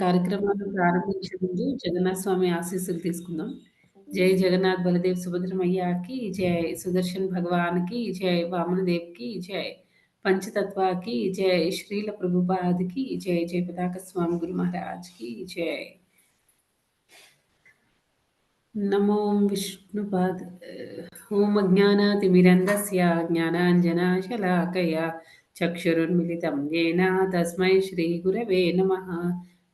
కార్యక్రమాన్ని ప్రారంభించే ముందు జగన్నాథ స్వామి ఆశీస్సులు తీసుకుందాం. జై జగన్నాథ్ బలదేవ్ సుభద్రమయ్య की जय, सुदर्शन भगवान की जय, वामन देव की जय, पंचतत्वा की जय, श्रील प्रभुपाद की जय, जय पताका स्वामी गुरु महाराज की जय। नमो विष्णुपाद ॐ अज्ञानातिमिरन्दस्य ज्ञानाञ्जनशलाकया चक्षुरुन्मिलितं येन तस्मै श्रीगुरवे नमः।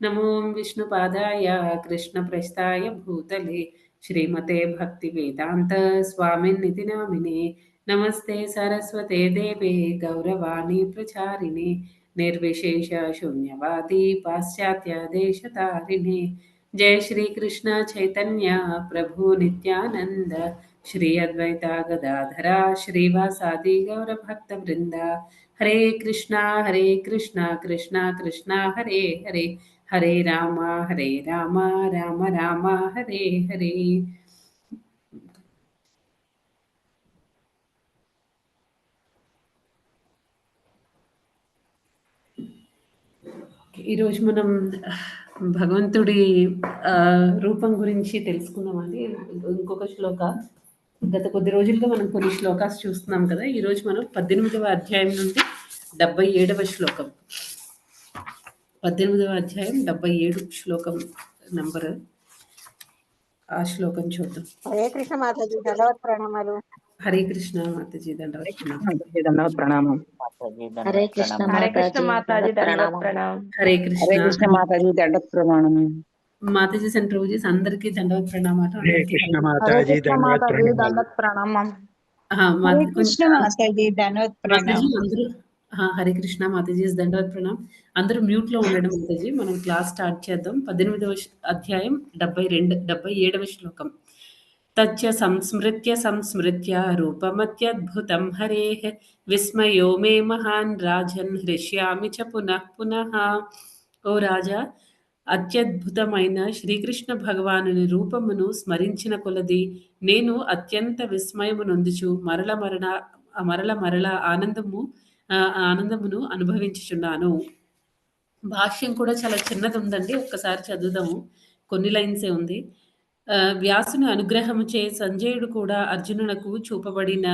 नमो विष्णुपादाय कृष्णप्रस्थाय भूतले श्रीमते भक्तिवेदान्त स्वामिनिति नामिने। नमस्ते सरस्वते देवे गौरवाणी प्रचारिणे निर्विशेष शून्यवादी पाश्चात्य देशतारिणे। जय श्री कृष्ण चैतन्य प्रभु नित्यानंद श्री अद्वैता गदाधरा श्रीवासादि गौर भक्त वृंदा। हरे कृष्णा कृष्णा कृष्णा हरे हरे, हरे राम राम राम हरे हरे। ఈరోజు మనం భగవంతుడి రూపం గురించి తెలుసుకుందామండి. ఇంకొక శ్లోక గత కొద్ది రోజులుగా మనం కొన్ని శ్లోకాస్ చూస్తున్నాం కదా. ఈరోజు మనం 18వ అధ్యాయం నుండి 77వ శ్లోకం, 18వ అధ్యాయం 77 శ్లోకం నంబర్, ఆ శ్లోకం చూద్దాం. హరే కృష్ణ మాతాజీ దండవత్ ప్రణామాలు. హరే కృష్ణ మాతాజీ దండవత్ ప్రణామం. హరే కృష్ణ మాతాజీ దండవత్ ప్రణామం. హరే కృష్ణ మాతాజీ దండవత్ ప్రణామం. మాతాజీ సెంటర్ పూజస్ అందరికీ దండవత్ ప్రణామాలు. హరే కృష్ణ మాతాజీ దండవత్ ప్రణామం. హరే కృష్ణ మాతాజీ దండవత్ ప్రణామం. అందరూ హరే కృష్ణ మాతాజీ దండవత్ ప్రణామం. అందరూ మ్యూట్ లో ఉండడం మాతాజీ. మనం క్లాస్ స్టార్ట్ చేద్దాం. 18వ అధ్యాయం 77వ శ్లోకం. తచ్చ సంస్మృత్య సంస్మృత్య రూపమత్యద్భుతం హరేః విస్మయో మే మహాన్ రాజన్ హృష్యామి చ పునః పునః. ఓ రాజా, అత్యద్భుతమైన శ్రీకృష్ణ భగవానుని రూపమును స్మరించిన కొలది నేను అత్యంత విస్మయము నొందుచు మరల మరల ఆనందమును అనుభవించుచున్నాను. భాష్యం కూడా చాలా చిన్నది ఉందండి, ఒక్కసారి చదువుదాము. కొన్ని లైన్సే ఉంది. వ్యాసుని అనుగ్రహముచే సంజయుడు కూడా అర్జునునకు చూపబడిన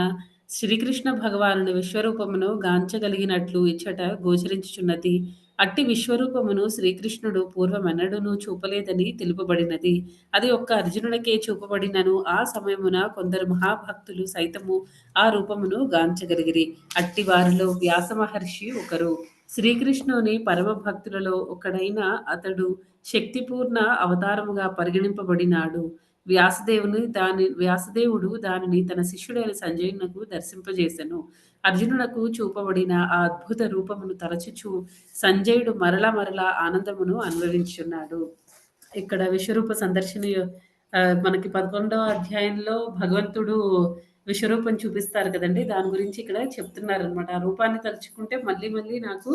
శ్రీకృష్ణ భగవానుని విశ్వరూపమును గాంచగలిగినట్లు ఇచ్చట గోచరించుచున్నది. అట్టి విశ్వరూపమును శ్రీకృష్ణుడు పూర్వమెన్నడూనూ చూపలేదని తెలుపబడినది. అది ఒక్క అర్జునుడికే చూపబడినను ఆ సమయమున కొందరు మహాభక్తులు సైతము ఆ రూపమును గాంచగలిగిరి. అట్టి వారిలో వ్యాస మహర్షి ఒకరు. శ్రీకృష్ణుని పరమ భక్తులలో ఒకడైన అతడు శక్తిపూర్ణ అవతారముగా పరిగణింపబడినాడు. వ్యాసదేవుడు దానిని తన శిష్యుడైన సంజయునకు దర్శింపజేసెను. అర్జునునకు చూపబడిన ఆ అద్భుత రూపమును తలచుచు సంజయుడు మరల ఆనందమును అనుభవించున్నాడు. ఇక్కడ విశ్వరూప సందర్శన మనకి 11వ అధ్యాయంలో భగవంతుడు విశ్వరూపం చూపిస్తారు కదండి, దాని గురించి ఇక్కడ చెప్తున్నారు అనమాట. ఆ రూపాన్ని తలుచుకుంటే మళ్ళీ నాకు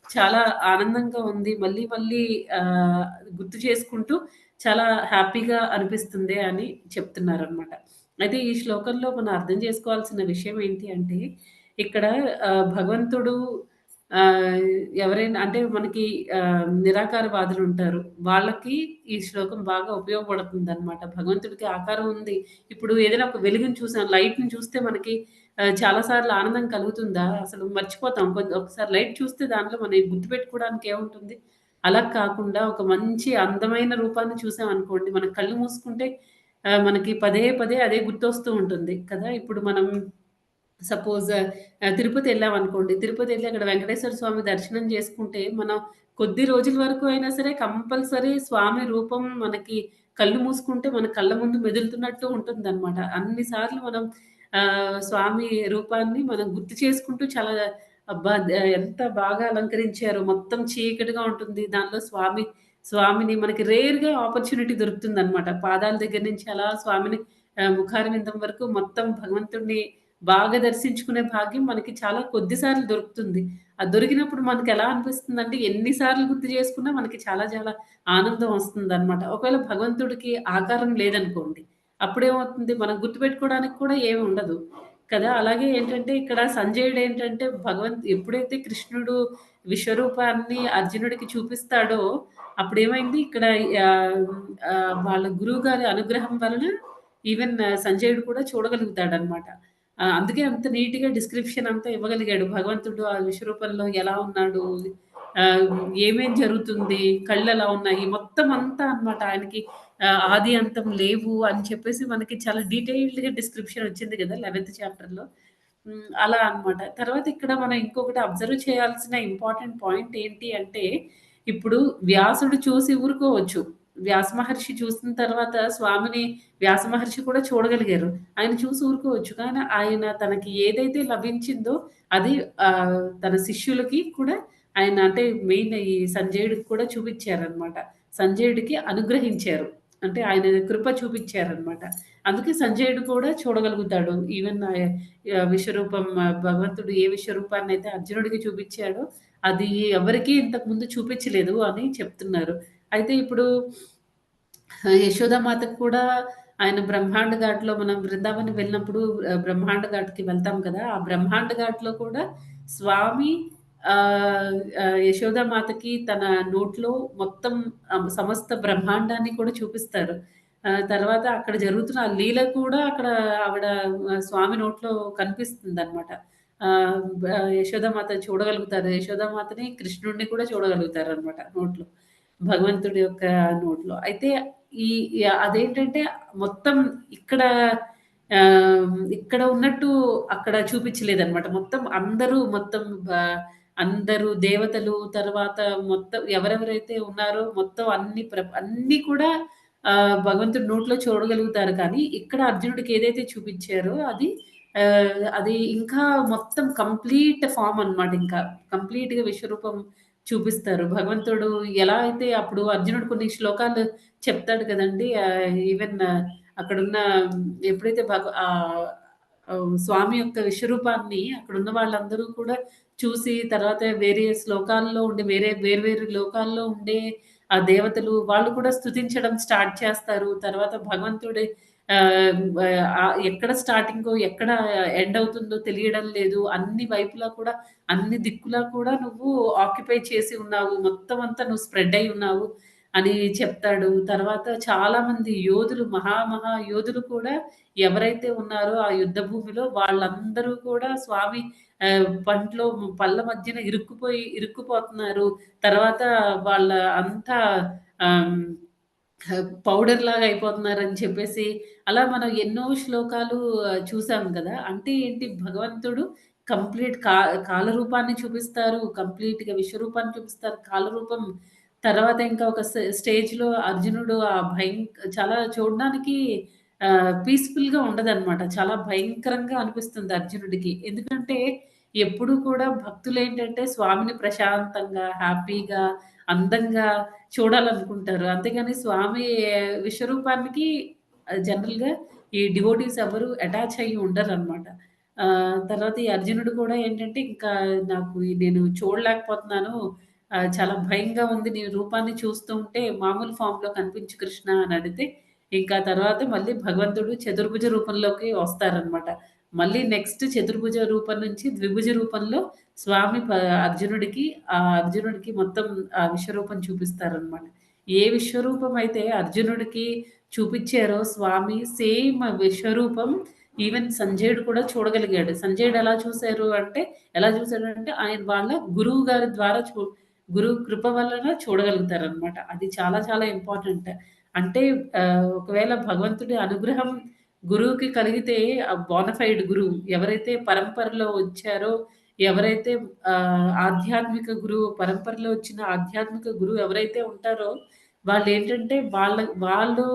చాలా ఆనందంగా ఉంది, మళ్ళీ గుర్తు చేసుకుంటూ చాలా హ్యాపీగా అనిపిస్తుంది అని చెప్తున్నారు అనమాట. అయితే ఈ శ్లోకంలో మనం అర్థం చేసుకోవాల్సిన విషయం ఏంటి అంటే, ఇక్కడ భగవంతుడు ఎవరైనా అంటే మనకి నిరాకారవాదులు ఉంటారు, వాళ్ళకి ఈ శ్లోకం బాగా ఉపయోగపడుతుందనమాట. భగవంతుడికి ఆకారం ఉంది. ఇప్పుడు ఏదైనా ఒక వెలుగుని చూసాం, లైట్‌ని చూస్తే మనకి చాలా సార్లు ఆనందం కలుగుతుందా? అసలు మర్చిపోతాం. ఒకసారి లైట్ చూస్తే దాంట్లో మనం గుర్తుపెట్టుకోవడానికి ఏముంటుంది? అలా కాకుండా ఒక మంచి అందమైన రూపాన్ని చూసామనుకోండి, మన కళ్ళు మూసుకుంటే మనకి పదే అదే గుర్తొస్తూ ఉంటుంది కదా! ఇప్పుడు మనం సపోజ్ తిరుపతి ఎళ్ళామనుకోండి. తిరుపతి ఎళ్లి అక్కడ వెంకటేశ్వర స్వామి దర్శనం చేసుకుంటే, మనం కొద్ది రోజుల వరకు అయినా సరే కంపల్సరీ స్వామి రూపం మనకి కళ్ళు మూసుకుంటే మన కళ్ళ ముందు మెదులుతున్నట్టు ఉంటుందనమాట. అన్ని సార్లు మనం స్వామి రూపాన్ని మనం గుర్తు చేసుకుంటూ చాలా అబ్బా! ఎంత బాగా అలంకరించారో, మొత్తం చీకటిగా ఉంటుంది. దానిలో స్వామిని మనకి రేర్‌గా ఆపర్చునిటీ దొరుకుతుందనమాట. పాదాల దగ్గర నుంచి అలా స్వామిని ముఖారవిందం వరకు మొత్తం భగవంతుడిని బాగా దర్శించుకునే భాగ్యం మనకి చాలా కొద్ది సార్లు దొరుకుతుంది. అది దొరికినప్పుడు మనకెలా అనిపిస్తుందంటే, ఎన్ని సార్లు గుర్తు చేసుకున్నా మనకి చాలా ఆనందం వస్తుందనమాట. ఒకవేళ భగవంతుడికి ఆకారం లేదనుకోండి, అప్పుడేమవుతుంది, మనం గుర్తుపెట్టుకోవడానికి కూడా ఏమి ఉండదు. కదా! అలాగే ఏంటంటే ఇక్కడ సంజయుడేంటంటే ఎప్పుడైతే కృష్ణుడు విశ్వరూపాన్ని అర్జునుడికి చూపిస్తాడో అప్పుడేమైంది ఇక్కడ ఆహ్, వాళ్ళ గురువుగారి అనుగ్రహం వలన ఈవెన్ సంజయుడు కూడా చూడగలుగుతాడనమాట. అందుకే అంత నీట్‌గా డిస్క్రిప్షన్ అంతా ఇవ్వగలిగాడు. భగవంతుడు ఆ విశ్వరూపంలో ఎలా ఉన్నాడు? ఆహ్, ఏమేం జరుగుతుంది? కళ్ళెలా ఉన్నాయి? మొత్తం అంతా అన్నమాట ఆయనకి ఆది అంతం లేవు అని చెప్పేసి మనకి చాలా డీటెయిల్డ్‌గా డిస్క్రిప్షన్ వచ్చింది గదా! 11థ్ చాప్టర్‌లో. అలా అన్నమాట. తర్వాత ఇక్కడ మనం ఇంకొకటి అబ్జర్వ్ చేయాల్సిన ఇంపార్టెంట్ పాయింట్ ఏంటి అంటే, ఇప్పుడు వ్యాసుడు చూసి ఊరుకోవచ్చు. వ్యాస మహర్షి చూసిన తర్వాత స్వామిని వ్యాస మహర్షి కూడా చూడగలిగారు. ఆయన చూసి ఊరుకోవచ్చు. కానీ ఆయన తనకి ఏదైతే లభించిందో అది తన శిష్యులకి కూడా ఆయన అంటే మెయిన్ ఈ సంజయుడికి కూడా చూపిచ్చారనమాట. సంజయుడికి అనుగ్రహించారు. అంటే ఆయన కృప చూపిచ్చారనమాట. అందుకే సంజయుడు కూడా చూడగలుగుతాడు. ఈవెన్ విశ్వరూపం భగవంతుడు ఏ విశ్వరూపాన్నయితే అర్జునుడికి చూపిచ్చాడో, అది ఎవరికీ ఇంతకుముందు చూపిచ్చలేదు అని చెప్తున్నారు. అయితే ఇప్పుడు యశోదామాతకు కూడా ఆయన బ్రహ్మాండ ఘాట్‌లో మనం బృందావనం వెళ్ళినప్పుడు బ్రహ్మాండ ఘాట్‌కి వెళ్తాం కదా! ఆ బ్రహ్మాండ ఘాట్‌లో కూడా స్వామి యశోదామాతకి తన నోట్లో మొత్తం సమస్త బ్రహ్మాండాన్ని కూడా చూపిస్తారు. తర్వాత అక్కడ జరుగుతున్న ఆ లీల కూడా అక్కడ ఆవిడ స్వామి నోట్లో కనిపిస్తుందనమాట. యశోదామాత చూడగలుగుతారు. యశోదామాతని, కృష్ణుడిని కూడా చూడగలుగుతారనమాట నోట్లో. భగవంతుడి యొక్క నోట్లో. అయితే ఈ అదేంటంటే మొత్తం ఇక్కడ ఇక్కడ ఉన్నట్టు అక్కడ చూపించలేదనమాట. అందరూ దేవతలు తర్వాత మొత్తం ఎవరెవరైతే ఉన్నారో మొత్తం అన్నీ కూడా భగవంతుడి నోట్లో చూడగలుగుతారు కానీ, ఇక్కడ అర్జునుడికి ఏదైతే చూపించారో అది ఇంకా మొత్తం కంప్లీట్ ఫార్మ్ అన్నమాట ఇంకా. కంప్లీట్‌గా విశ్వరూపం చూపిస్తారు. భగవంతుడు ఎలా అయితే అప్పుడు అర్జునుడు కొన్ని శ్లోకాలు చెప్తాడు కదండీ! ఈవెన్ అక్కడున్న ఎప్పుడైతే స్వామి యొక్క విశ్వరూపాన్ని అక్కడున్న వాళ్ళందరూ కూడా చూసి తర్వాత వేరే శ్లోకాల్లో ఉండే వేరు వేరు లోకాల్లో ఉండే ఆ దేవతలు వాళ్ళు కూడా స్తుతించడం స్టార్ట్ చేస్తారు. తర్వాత భగవంతుడి ఎక్కడ స్టార్టింగో, ఎక్కడ ఎండ్ అవుతుందో తెలియడం లేదు. అన్ని దిక్కులా కూడా నువ్వు ఆక్యుపై చేసి ఉన్నావు. మొత్తం అంతా నువ్వు స్ప్రెడ్ అయ్యి ఉన్నావు అని చెప్తాడు. తర్వాత చాలామంది యోధులు మహా యోధులు కూడా ఎవరైతే ఉన్నారో ఆ యుద్ధ భూమిలో వాళ్ళందరూ కూడా స్వామి పళ్ళ మధ్యన ఇరుక్కుపోతున్నారు. తర్వాత వాళ్ళ అంతా ఆహ్, పౌడర్‌లాగా అయిపోతున్నారని చెప్పేసి, అలా మనం ఎన్నో శ్లోకాలు చూసాం గదా! అంటే ఏంటి భగవంతుడు కంప్లీట్ కాల రూపాన్ని చూపిస్తారు. కంప్లీట్‌గా విశ్వరూపాన్ని చూపిస్తారు. కాల రూపం తర్వాత ఇంకా ఒక స్టేజ్‌లో అర్జునుడు చాలా చూడడానికి పీస్‌ఫుల్‌గా ఉండదనమాట. చాలా భయంకరంగా అనిపిస్తుంది అర్జునుడికి. ఎందుకంటే ఎప్పుడు కూడా భక్తులేంటంటే స్వామిని ప్రశాంతంగా, హ్యాపీగా, అందంగా చూడాలనుకుంటారు. అంతేగాని స్వామి విశ్వరూపానికి జనరల్‌గా ఈ డివోటీస్ ఎవరు అటాచ్ అయ్యి ఉండరనమాట. తర్వాత ఈ అర్జునుడు కూడా ఏంటంటే, ఇంకా నేను చూడలేకపోతున్నాను. చాలా భయంగా ఉంది. నీ రూపాన్ని చూస్తూ ఉంటే మామూలు ఫార్మ్‌లో కనిపించు కృష్ణ అని అడిగితే, ఇంకా తర్వాత మళ్ళీ భగవంతుడు చతుర్భుజ రూపంలోకి వస్తారనమాట. మళ్ళీ నెక్స్ట్ చతుర్భుజ రూపం నుంచి ద్విభుజ రూపంలో స్వామి అర్జునుడికి మొత్తం ఆ విశ్వరూపం చూపిస్తారనమాట. ఏ విశ్వరూపం అయితే అర్జునుడికి చూపిచ్చారో స్వామి సేమ్ విశ్వరూపం ఈవెన్ సంజయుడు కూడా చూడగలిగాడు. సంజయుడు ఎలా చూసాడంటే ఆయన వాళ్ళ గురువు గారి ద్వారా గురువు కృప వలన చూడగలుగుతారనమాట. అది చాలా చాలా ఇంపార్టెంట్. అంటే ఒకవేళ భగవంతుడి అనుగ్రహం గురువుకి కలిగితే బోనఫైడ్ గురువు ఎవరైతే పరంపరలో వచ్చారో, ఎవరైతే ఆధ్యాత్మిక గురువు పరంపరలో వచ్చిన ఆధ్యాత్మిక గురువు ఎవరైతే ఉంటారో వాళ్ళేంటంటే వాళ్ళు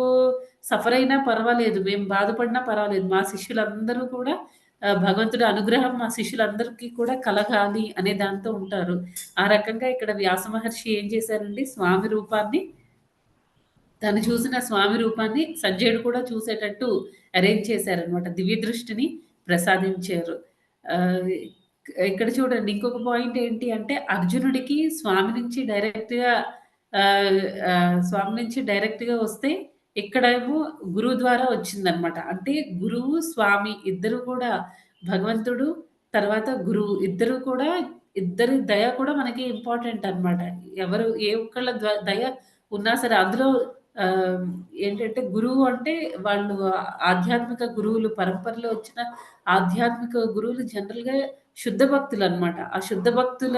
సఫర్ అయినా పర్వాలేదు. మేము బాధపడినా పర్వాలేదు. మా శిష్యులందరూ కూడా భగవంతుడి అనుగ్రహం మా శిష్యులందరికీ కూడా కలగాలి అనే దాంతో ఉంటారు. ఆ రకంగా ఇక్కడ వ్యాస మహర్షి ఏం చేశారండి తను చూసిన స్వామి రూపాన్ని సంజయుడు కూడా చూసేటట్టు అరేంజ్ చేశారనమాట. దివ్య దృష్టిని ప్రసాదించారు. ఆహ్, ఇక్కడ చూడండి ఇంకొక పాయింట్ ఏంటి అంటే అర్జునుడికి ఆహ్, స్వామి నుంచి డైరెక్ట్‌గా వస్తే ఇక్కడేమో గురువు ద్వారా వచ్చిందనమాట. అంటే గురువు, స్వామి ఇద్దరు కూడా భగవంతుడు, తర్వాత గురువు ఇద్దరు కూడా ఇద్దరి దయ కూడా మనకి ఇంపార్టెంట్ అన్నమాట. ఎవరు ఏ ఒక్కళ్ళ దయ ఉన్నా సరే అందులో ఆహ్, ఏంటంటే గురువు అంటే వాళ్ళు ఆధ్యాత్మిక గురువులు పరంపరలో వచ్చిన ఆధ్యాత్మిక గురువులు జనరల్‌గా శుద్ధ భక్తులనమాట. ఆ శుద్ధ భక్తుల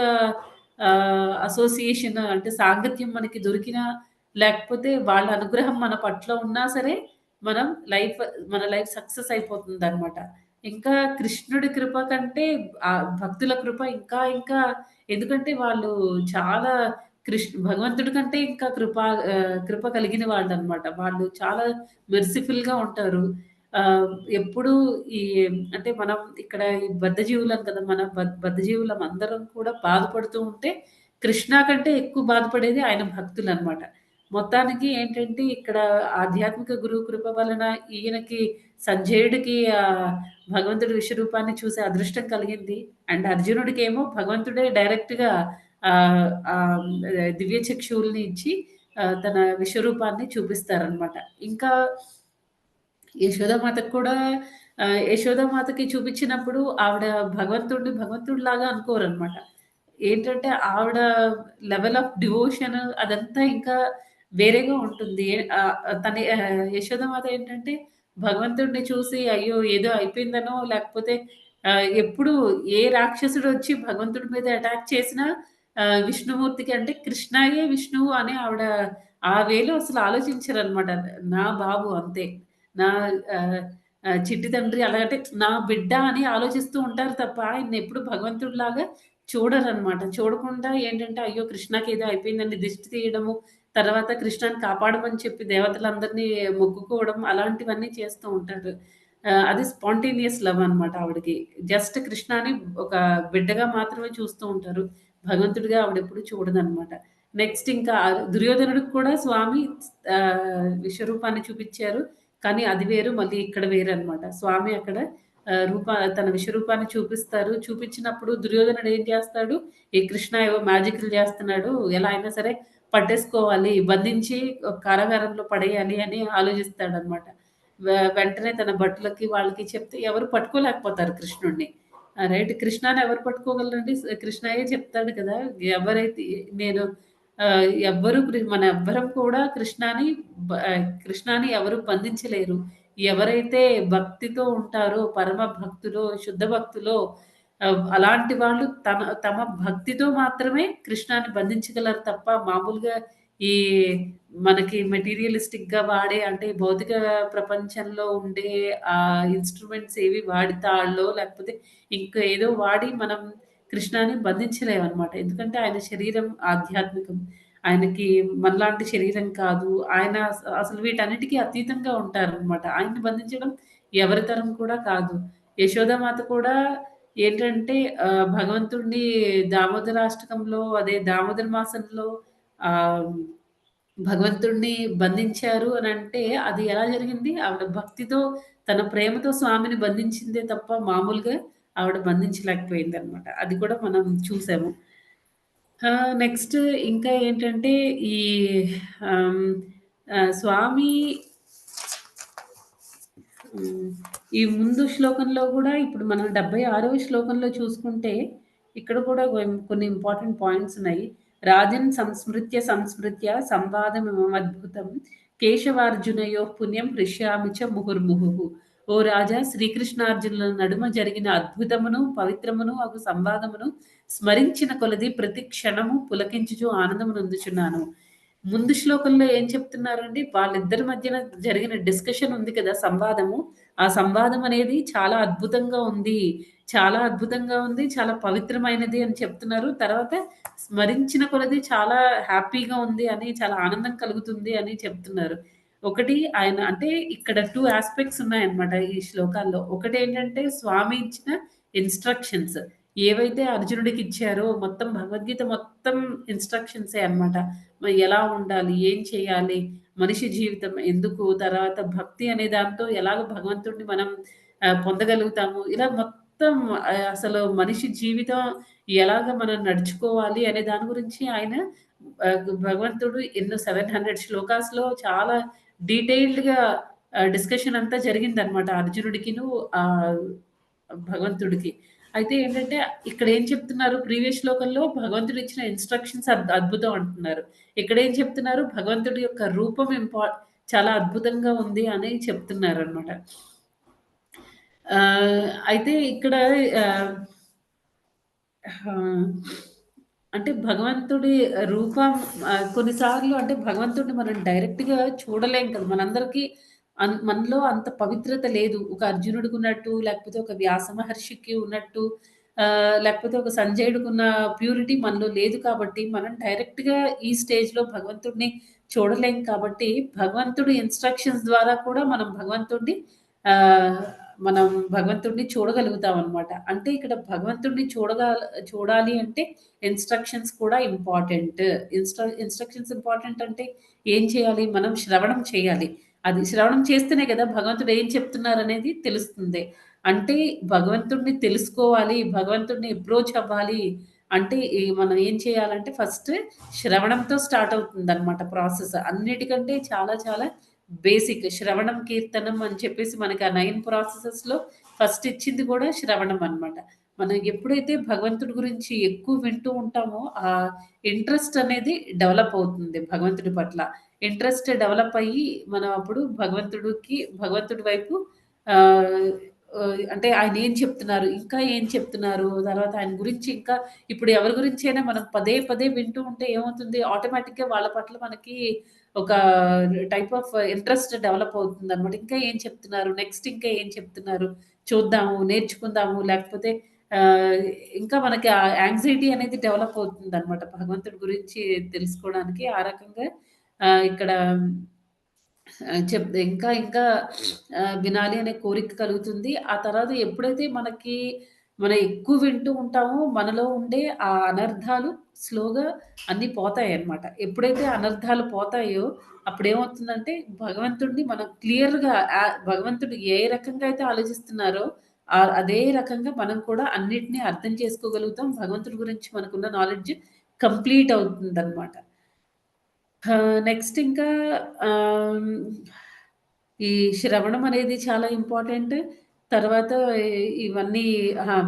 అసోసియేషన్ అంటే సాంగత్యం మనకి దొరికినా, లేకపోతే వాళ్ళ అనుగ్రహం మన పట్ల ఉన్నా సరే, మనం లైఫ్ మన లైఫ్ సక్సెస్ అయిపోతుందనమాట. ఇంకా కృష్ణుడి కృప కంటే భక్తుల కృప ఇంకా ఇంకా ఎందుకంటే వాళ్ళు చాలా భగవంతుడి కంటే ఇంకా కృప కలిగిన వాళ్ళనమాట. వాళ్ళు చాలా మెర్సిఫుల్‌గా ఉంటారు. ఆహ్, ఎప్పుడూ ఈ అంటే మనం ఇక్కడ ఈ బద్ధజీవులం కదా! మన బద్ధజీవులం అందరం కూడా బాధపడుతూ ఉంటే, కృష్ణ కంటే ఎక్కువ బాధపడేది ఆయన భక్తులనమాట. మొత్తానికి ఏంటంటే ఇక్కడ ఆధ్యాత్మిక గురువు కృప వలన ఈయనకి సంజయుడికి భగవంతుడి విశ్వరూపాన్ని చూసే అదృష్టం కలిగింది. అండ్ అర్జునుడికేమో భగవంతుడే డైరెక్ట్‌గా ఆహ్, ఆహ్, దివ్య చక్షువుల్ని ఇచ్చి తన విశ్వరూపాన్ని చూపిస్తారనమాట. ఇంకా యశోదామాతకు కూడా యశోదామాతకి చూపించినప్పుడు ఆవిడ భగవంతుడిలాగా అనుకోరనమాట. ఏంటంటే ఆవిడ లెవెల్ ఆఫ్ డివోషన్ అదంతా ఇంకా వేరేగా ఉంటుంది. యశోదామాత ఏంటంటే భగవంతుడిని చూసి అయ్యో! ఏదో అయిపోయిందనో లేకపోతే ఎప్పుడు ఏ రాక్షసుడొచ్చి భగవంతుడి మీద అటాక్ చేసినా విష్ణుమూర్తికి అంటే కృష్ణయే విష్ణువు అని ఆవిడ ఆ వేలో అసలు ఆలోచించరనమాట. నా బాబు అంతే. నా ఆహ్, చిట్టి తండ్రి అలాగంటే నా బిడ్డ అని ఆలోచిస్తూ ఉంటారు తప్ప ఆయన్నెప్పుడు భగవంతుడిలాగా చూడరనమాట. చూడకుండా ఏంటంటే అయ్యో! కృష్ణకేదో అయిపోయిందని దిష్టి తీయడము, తర్వాత కృష్ణని కాపాడమని చెప్పి దేవతలందరిని మొక్కుకోవడం అలాంటివన్నీ చేస్తూ ఉంటారు. అది స్పాంటేనియస్ లవ్ అనమాట ఆవిడకి. జస్ట్ కృష్ణని ఒక బిడ్డగా మాత్రమే చూస్తూ ఉంటారు. భగవంతుడిగా ఆవిడెప్పుడు చూడదనమాట. నెక్స్ట్ ఇంకా దుర్యోధనుడికి కూడా స్వామి విశ్వరూపాన్ని చూపిచ్చారు. కానీ అది వేరు, మళ్ళీ ఇక్కడ వేరనమాట. స్వామి అక్కడ తన విశ్వరూపాన్ని చూపిస్తారు. చూపించినప్పుడు దుర్యోధనుడు ఏం చేస్తాడు, ఈ కృష్ణ ఏవో మ్యాజిక్‌లు చేస్తున్నాడు. ఎలా అయినా సరే పట్టేసుకోవాలి, బంధించి ఒక కారాగారంలో పడేయాలి అని ఆలోచిస్తాడనమాట. వెంటనే తన భటులకి వాళ్ళకి చెప్తే ఎవరు పట్టుకోలేకపోతారు కృష్ణుడిని. రైట్ కృష్ణని ఎవరు పట్టుకోగలరండి? కృష్ణయే చెప్తాడు కదా! ఎవరైతే నేను ఎవ్వరు మన ఎవ్వరం కూడా కృష్ణని ఎవరు బంధించలేరు. ఎవరైతే భక్తితో ఉంటారో, పరమ భక్తులో, శుద్ధ భక్తులో అలాంటి వాళ్ళు తమ భక్తితో మాత్రమే కృష్ణాన్ని బంధించగలరు తప్ప, మామూలుగా ఈ మనకి మెటీరియలిస్టిక్‌గా వాడే అంటే భౌతిక ప్రపంచంలో ఉండే ఇన్‌స్ట్రుమెంట్స్ ఏవి వాడి తాళ్ళో లేకపోతే ఇంకా ఏదో వాడి మనం కృష్ణాని బంధించలేమనమాట. ఎందుకంటే ఆయన శరీరం ఆధ్యాత్మికం. ఆయనకి మనలాంటి శరీరం కాదు. ఆయన అసలు వీటన్నిటికి అతీతంగా ఉంటారనమాట. ఆయన్ని బంధించడం ఎవరి తరం కూడా కాదు. యశోదామాత కూడా ఏంటంటే భగవంతుడిని దామోదరాష్టకంలో అదే దామోదర మాసంలో ఆహ్, భగవంతుడిని బంధించారు అనంటే అది ఎలా జరిగింది? ఆవిడ భక్తితో తన ప్రేమతో స్వామిని బంధించిందే తప్ప మామూలుగా ఆవిడ బంధించలేకపోయిందనమాట. అది కూడా మనం చూసాము. నెక్స్ట్ ఇంకా ఏంటంటే ఈ ఆహ్, స్వామి హ్మ్. ఈ ముందు శ్లోకంలో గూడా ఇప్పుడు మనం 76వ శ్లోకంలో చూసుకుంటే, ఇక్కడ కూడా కొన్ని ఇంపార్టెంట్ పాయింట్స్ ఉన్నాయి. రాజన్ సంస్మృత్య సంస్మృత్య సంవాదమిమమద్భుతం కేశవార్జునయోః పుణ్యం హృష్యామి చ ముహుర్ముహుః. ఓ రాజా శ్రీకృష్ణార్జునుల నడుమ జరిగిన అద్భుతమును, పవిత్రమును అగు సంవాదమును స్మరించిన కొలది ప్రతి క్షణము పులకించుచు ఆనందమునొందుచున్నాను. ముందు శ్లోకంలో ఏం చెప్తున్నారండి? వాళ్ళిద్దరి మధ్యన జరిగిన డిస్కషన్ ఉంది కదా! సంవాదము. ఆ సంవాదం అనేది చాలా అద్భుతంగా ఉంది. చాలా అద్భుతంగా ఉంది. చాలా పవిత్రమైనది అని చెప్తున్నారు. తర్వాత స్మరించిన కొలది చాలా హ్యాపీగా ఉంది అని, చాలా ఆనందం కలుగుతుంది అని చెప్తున్నారు. ఒకటి ఆయన అంటే ఇక్కడ 2 యాస్పెక్ట్స్ ఉన్నాయన్నమాట ఈ శ్లోకాల్లో. ఒకటేంటంటే స్వామి ఇచ్చిన ఇన్‌స్ట్రక్షన్స్. ఏవైతే అర్జునుడికిచ్చారో మొత్తం భగవద్గీత మొత్తం ఇన్‌స్ట్రక్షన్సే అన్నమాట. మరి ఎలా ఉండాలి? ఏం చేయాలి? మనిషి జీవితం ఎందుకు? తర్వాత భక్తి అనే దాంతో ఎలాగ భగవంతుడిని మనం పొందగలుగుతాము? ఇలా మొత్తం అసలు మనిషి జీవితం ఎలాగ మనం నడుచుకోవాలి అనే దాని గురించి ఆయన భగవంతుడు ఎన్నో 700 శ్లోకాస్‌లో చాలా డీటెయిల్డ్‌గా డిస్కషన్ అంతా జరిగిందనమాట. అర్జునుడికిను ఆహ్, భగవంతుడికి. అయితే ఏంటంటే ఇక్కడ ఏం చెప్తున్నారు ప్రీవియస్ శ్లోకంలో భగవంతుడు ఇచ్చిన ఇన్‌స్ట్రక్షన్స్ అద్భుతం అంటున్నారు. ఇక్కడేం చెప్తున్నారు భగవంతుడి యొక్క రూపం చాలా అద్భుతంగా ఉంది అని చెప్తున్నారనమాట. అయితే ఇక్కడ ఆహ్, ఆహ్, అంటే భగవంతుడి రూపం కొన్నిసార్లు అంటే భగవంతుడిని మనం డైరెక్ట్‌గా చూడలేం కదా! మనందరికీ మనలో అంత పవిత్రత లేదు. ఒక అర్జునుడికున్నట్టు, లేకపోతే ఒక వ్యాస మహర్షికి ఉన్నట్టు, లేకపోతే ఒక సంజయుడికున్న ప్యూరిటీ మనలో లేదు కాబట్టి, మనం డైరెక్ట్‌గా ఈ స్టేజ్‌లో భగవంతుడిని చూడలేం కాబట్టి, భగవంతుడి ఇన్‌స్ట్రక్షన్స్ ద్వారా కూడా ఆహ్, మనం భగవంతుడిని చూడగలుగుతామనమాట. అంటే ఇక్కడ భగవంతుడిని చూడాలి అంటే ఇన్‌స్ట్రక్షన్స్ కూడా ఇంపార్టెంట్. ఇన్‌స్ట్రక్షన్స్ ఇంపార్టెంట్ అంటే ఏం చేయాలి? మనం శ్రవణం చేయాలి. అది శ్రవణం చేస్తేనే కదా భగవంతుడు ఏం చెప్తున్నారనేది తెలుస్తుంది. అంటే భగవంతుడిని తెలుసుకోవాలి, భగవంతుడిని అప్రోచ్ అవ్వాలి అంటే మనం ఏం చేయాలంటే ఫస్ట్ శ్రవణంతో స్టార్ట్ అవుతుందనమాట ప్రాసెస్. అన్నిటికంటే చాలా చాలా బేసిక్ శ్రవణం, కీర్తనం అని చెప్పేసి మనకి ఆ 9 ప్రాసెసెస్‌లో ఫస్ట్ ఇచ్చింది కూడా శ్రవణం అనమాట. మనం ఎప్పుడైతే భగవంతుడి గురించి ఎక్కువ వింటూ ఉంటామో, ఆ ఇంట్రెస్ట్ అనేది డెవలప్ అవుతుంది భగవంతుడి పట్ల. ఇంట్రెస్ట్ డెవలప్ అయ్యి, మనం అప్పుడు భగవంతుడి వైపు ఆహ్, అంటే ఆయన ఏం చెప్తున్నారు, ఇంకా ఏం చెప్తున్నారు, తర్వాత ఆయన గురించి ఇంకా ఇప్పుడు ఎవరి గురించైనా మనం పదే పదే వింటూ ఉంటే ఏమవుతుంది, ఆటోమేటిక్‌గా వాళ్ళ పట్ల మనకి ఒక టైప్ ఆఫ్ ఇంట్రెస్ట్ డెవలప్ అవుతుందనమాట. ఇంకా ఏం చెప్తున్నారు, నెక్స్ట్ ఇంకా ఏం చెప్తున్నారు, చూద్దాము, నేర్చుకుందాము, లేకపోతే ఆహ్, ఇంకా మనకి ఆ యాంక్సైటీ అనేది డెవలప్ అవుతుందనమాట. భగవంతుడి గురించి తెలుసుకోవడానికి ఆ రకంగా ఇక్కడ ఇంకా ఇంకా వినాలి అనే కోరిక కలుగుతుంది. ఆ తర్వాత ఎప్పుడైతే మనం ఎక్కువ వింటూ ఉంటామో, మనలో ఉండే ఆ అనర్థాలు స్లోగా అన్నీ పోతాయన్నమాట. ఎప్పుడైతే అనర్థాలు పోతాయో, అప్పుడేమవుతుందంటే భగవంతుడిని మనం క్లియర్‌గా భగవంతుడు ఏ రకంగా అయితే ఆలోచిస్తున్నారో, అదే రకంగా మనం కూడా అన్నిటిని అర్థం చేసుకోగలుగుతాం. భగవంతుడి గురించి మనకున్న నాలెడ్జ్ కంప్లీట్ అవుతుందన్నమాట. నెక్స్ట్ ఇంకా ఆహ్, ఈ శ్రవణం అనేది చాలా ఇంపార్టెంట్. తర్వాత ఇవన్నీ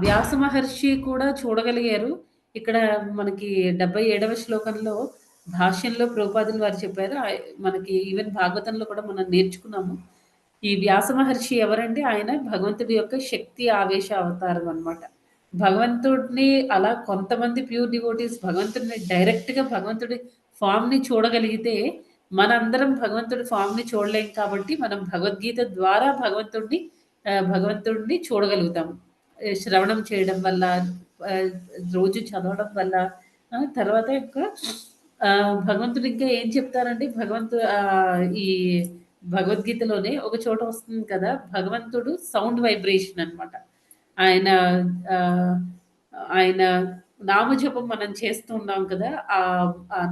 వ్యాస మహర్షి కూడా చూడగలిగారు. ఇక్కడ మనకి 77వ శ్లోకంలో భాష్యంలో ప్రభుపాదులు వారు చెప్పారు. మనకి ఈవెన్ భాగవతంలో కూడా మనం నేర్చుకున్నాము. ఈ వ్యాస మహర్షి ఎవరంటే ఆయన భగవంతుడి యొక్క శక్తి ఆవేశ అవతారం అన్నమాట. భగవంతుడిని అలా కొంతమంది ప్యూర్ డివోటీస్ భగవంతుడిని డైరెక్ట్‌గా భగవంతుడి ఫార్మ్‌ని చూడగలిగితే, మనందరం భగవంతుడి ఫార్మ్‌ని చూడలేం కాబట్టి, మనం భగవద్గీత ద్వారా భగవంతుడిని చూడగలుగుతాం. శ్రవణం చేయడం వల్ల, ఆహ్, రోజు చదవడం వల్ల, తర్వాత ఇంకా భగవంతుడు ఇంకా ఏం చెప్తారంటే, ఈ భగవద్గీతలోనే ఒక చోట వస్తుంది కదా! భగవంతుడు సౌండ్ వైబ్రేషన్ అన్నమాట. ఆయన ఆహ్, ఆయన నామజపం మనం చేస్తూ ఉన్నాం కదా! ఆ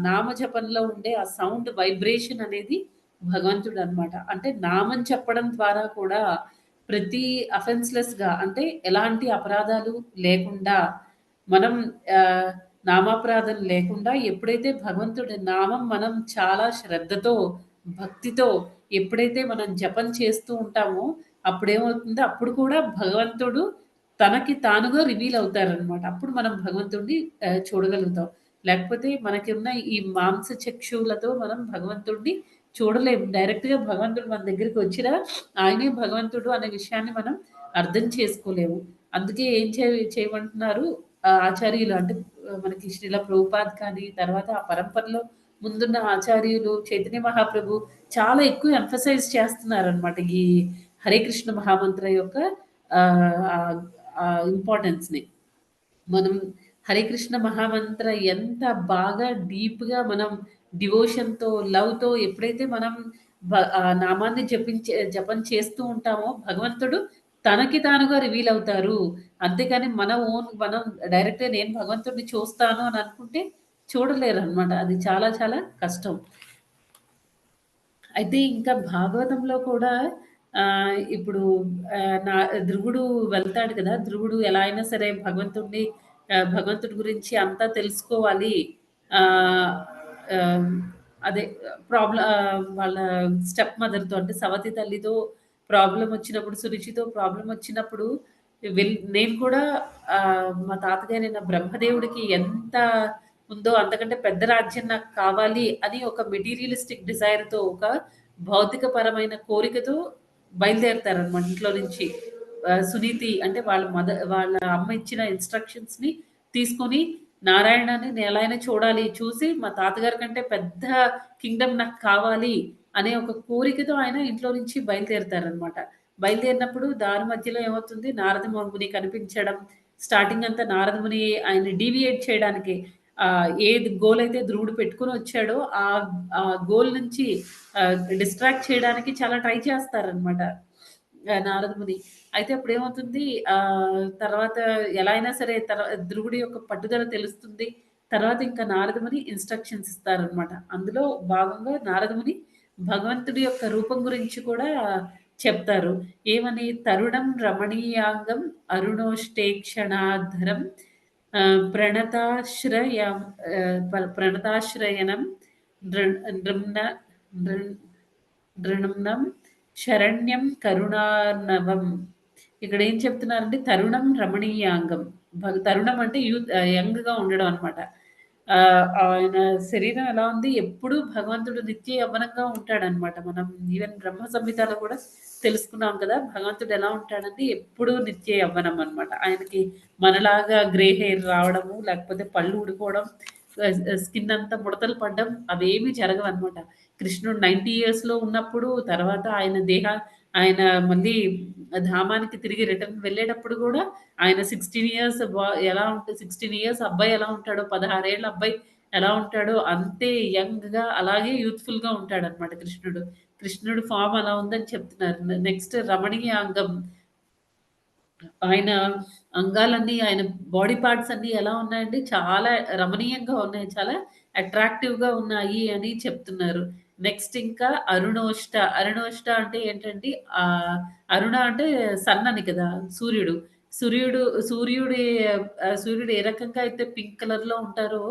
నామజపంలో ఉండే ఆ సౌండ్ వైబ్రేషన్ అనేది భగవంతుడనమాట. అంటే నామం చెప్పడం ద్వారా కూడా ప్రతి అఫెన్స్‌లెస్‌గా అంటే ఎలాంటి అపరాధాలు లేకుండా మనం ఆహ్, నామాపరాధం లేకుండా ఎప్పుడైతే భగవంతుడి నామం మనం చాలా శ్రద్ధతో, భక్తితో ఎప్పుడైతే మనం జపం చేస్తూ ఉంటామో అప్పుడేమవుతుంది అప్పుడు కూడా భగవంతుడు తనకి తానుగా రివీల్ అవుతారనమాట. అప్పుడు మనం భగవంతుడిని చూడగలుగుతాం. లేకపోతే మనకి ఉన్న ఈ మాంస చక్షువులతో మనం భగవంతుడిని చూడలేము. డైరెక్ట్‌గా భగవంతుడు మన దగ్గరికి వచ్చినా ఆయనే భగవంతుడు అనే విషయాన్ని మనం అర్థం చేసుకోలేము. అందుకే ఏం చేయమంటున్నారు ఆచార్యులు అంటే మనకి శ్రీల ప్రభుపాద్ కానీ, తర్వాత ఆ పరంపరలో ముందున్న ఆచార్యులు చైతన్య మహాప్రభు చాలా ఎక్కువ ఎంఫసైజ్ చేస్తున్నారనమాట. ఈ హరే కృష్ణ మహామంత్ర యొక్క ఆహ్, ఆహ్, ఇంపార్టెన్స్‌ని. మనం హరే కృష్ణ మహామంత్ర ఎంత బాగా డీప్‌గా మనం డివోషన్‌తో, లవ్‌తో ఎప్పుడైతే మనం నామాన్ని జపం చేస్తూ ఉంటామో భగవంతుడు తనకి తానుగా రివీల్ అవుతారు. అంతేగాని మనం డైరెక్ట్‌గా నేను భగవంతుడిని చూస్తాను అని అనుకుంటే చూడలేరనమాట. అది చాలా చాలా కష్టం. అయితే ఇంకా భాగవతంలో కూడా ఇప్పుడు ధ్రువుడు వెళ్తాడు కదా! ధ్రువుడు ఎలా అయినా సరే భగవంతుడి గురించి అంతా తెలుసుకోవాలి. ఆహ్, ఆహ్, అదే వాళ్ళ స్టెప్ మదర్‌తో అంటే సవతి తల్లితో ప్రాబ్లమ్ వచ్చినప్పుడు, సురుచితో ప్రాబ్లమ్ వచ్చినప్పుడు నేను కూడా మా తాతగారైన బ్రహ్మదేవుడికి ఎంత ఉందో అంతకంటే పెద్ద రాజ్యం నాకు కావాలి అని ఒక మెటీరియలిస్టిక్ డిజైర్‌తో ఒక భౌతికపరమైన కోరికతో బయలుదేరుతారనమాట ఇంట్లో నుంచి. సునీతి అంటే వాళ్ళ అమ్మ ఇచ్చిన ఇన్‌స్ట్రక్షన్స్‌ని తీసుకొని నారాయణని నేనెలా అయినా చూడాలి. చూసి మా తాతగారి కంటే పెద్ద కింగ్‌డమ్ నాకు కావాలి అనే ఒక కోరికతో ఆయన ఇంట్లో నుంచి బయలుదేరుతారనమాట. బయలుదేరినప్పుడు దారి మధ్యలో ఏమవుతుంది నారద ముని కనిపించడం, స్టార్టింగ్ అంతా నారద ముని ఆయన్ని డీవియేట్ చేయడానికి ఏది గోల్ అయితే ధ్రువుడు పెట్టుకొనొచ్చాడో ఆ గోల్ నుంచి డిస్ట్రాక్ట్ చేయడానికి చాలా ట్రై చేస్తారనమాట. నారద ముని. అయితే అప్పుడేమవుతుంది తర్వాత ఎలా అయినా సరే ధ్రువుడి యొక్క పట్టుదల తెలుస్తుంది. తర్వాత ఇంకా నారద ముని ఇన్‌స్ట్రక్షన్స్ ఇస్తారనమాట. అందులో భాగంగా నారద ముని భగవంతుడి యొక్క రూపం గురించి కూడా చెప్తారు. ఏమని తరుణం రమణీయాంగం అరుణోష్టేక్షణాధరం ప్రణతాశ్రయం ప్రణతాశ్రయణం నృ నృమ్న నృ నృణ్ణం శరణ్యం కరుణార్ణవం. ఇక్కడ ఏం చెప్తున్నారంటే తరుణం రమణీయాంగం. తరుణం అంటే యంగ్‌గా ఉండడం అన్నమాట. ఆయన శరీరం ఎలా ఉంది ఎప్పుడూ భగవంతుడు నిత్య యవ్వనంగా ఉంటాడనమాట. మనం ఈవెన్ బ్రహ్మ సంహితలో కూడా తెలుసుకున్నాం కదా! భగవంతుడు ఎలా ఉంటాడంటే ఎప్పుడూ నిత్య యవ్వనం అనమాట. ఆయనకి మనలాగా గ్రే హెయిర్ రావడము, లేకపోతే పళ్ళు ఊడిపోవడం, స్కిన్ అంతా ముడతలు పడడం అవేమీ జరగవనమాట. కృష్ణుడు 90 ఇయర్స్‌లో ఉన్నప్పుడు తర్వాత ఆయన మళ్ళీ ధామానికి తిరిగి రిటర్న్ వెళ్ళేటప్పుడు గూడా ఆయన 16 ఇయర్స్ 16 ఇయర్స్ అబ్బాయి ఎలా ఉంటాడో, 16 ఏళ్ల అబ్బాయి ఎలా ఉంటాడో అంతే యంగ్‌గా అలాగే యూత్‌ఫుల్‌గా ఉంటాడనమాట కృష్ణుడు. కృష్ణుడు ఫార్మ్ అలా ఉందని చెప్తున్నారు. నెక్స్ట్ రమణీయ అంగం. ఆయన అంగాలన్నీ, ఆయన బాడీ పార్ట్స్ అన్నీ ఎలా ఉన్నాయండి? చాలా రమణీయంగా ఉన్నాయి. చాలా అట్రాక్టివ్‌గా ఉన్నాయి అని చెప్తున్నారు. నెక్స్ట్ ఇంకా అరుణోష్ట. అరుణోష్ట అంటే ఏంటండి? అరుణ అంటే సన్ అని కదా! సూర్యుడు. సూర్యుడు సూర్యుడి సూర్యుడు ఏ రకంగా అయితే పింక్ కలర్‌లో ఉంటారో,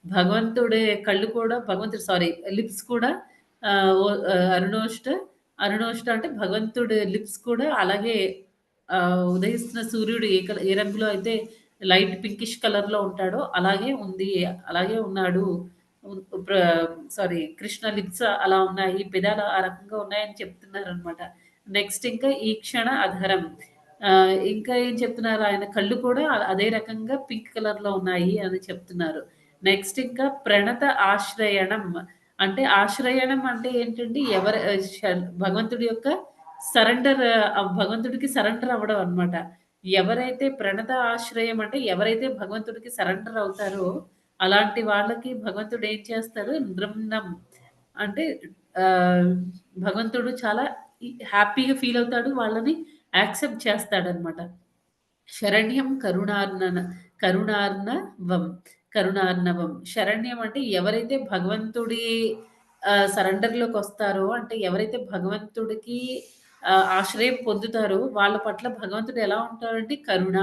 భగవంతుడి కళ్ళు కూడా లిప్స్ కూడా అరుణోష్ట. అరుణోష్ట అంటే భగవంతుడి లిప్స్ కూడా అలాగే ఉదయిస్తున్న సూర్యుడు ఏ రంగులో అయితే లైట్ పింకిష్ కలర్‌లో ఉంటాడో అలాగే ఉంది. అలాగే ఉన్నాడు. ఉ ప్ర కృష్ణ లిప్స్ అలా ఉన్నాయి. పెదాలు ఆ రకంగా ఉన్నాయని చెప్తున్నారనమాట. నెక్స్ట్ ఇంకా ఈ క్షణ అధరం. ఇంకా ఏం చెప్తున్నారు ఆయన కళ్ళు కూడా అదే రకంగా పింక్ కలర్‌లో ఉన్నాయి అని చెప్తున్నారు. నెక్స్ట్ ఇంకా ప్రణత ఆశ్రయణం. అంటే ఆశ్రయణం అంటే ఏంటండి? భగవంతుడి యొక్క భగవంతుడికి సరెండర్ అవ్వడం అన్నమాట. ఎవరైతే ప్రణత ఆశ్రయం అంటే ఎవరైతే భగవంతుడికి సరెండర్ అవుతారో, అలాంటి వాళ్ళకి భగవంతుడు ఏం చేస్తాడు నృమ్నం అంటే ఆహ్, భగవంతుడు చాలా హ్యాపీగా ఫీల్ అవుతాడు. వాళ్ళని యాక్సెప్ట్ చేస్తాడన్నమాట. శరణ్యం కరుణార్ణవం. కరుణార్ణవం. శరణ్యం అంటే ఎవరైతే భగవంతుడి సరెండర్‌లోకొస్తారో అంటే ఎవరైతే భగవంతుడికి ఆశ్రయం పొందుతారో వాళ్ళ పట్ల భగవంతుడు ఎలా ఉంటాడంటే కరుణ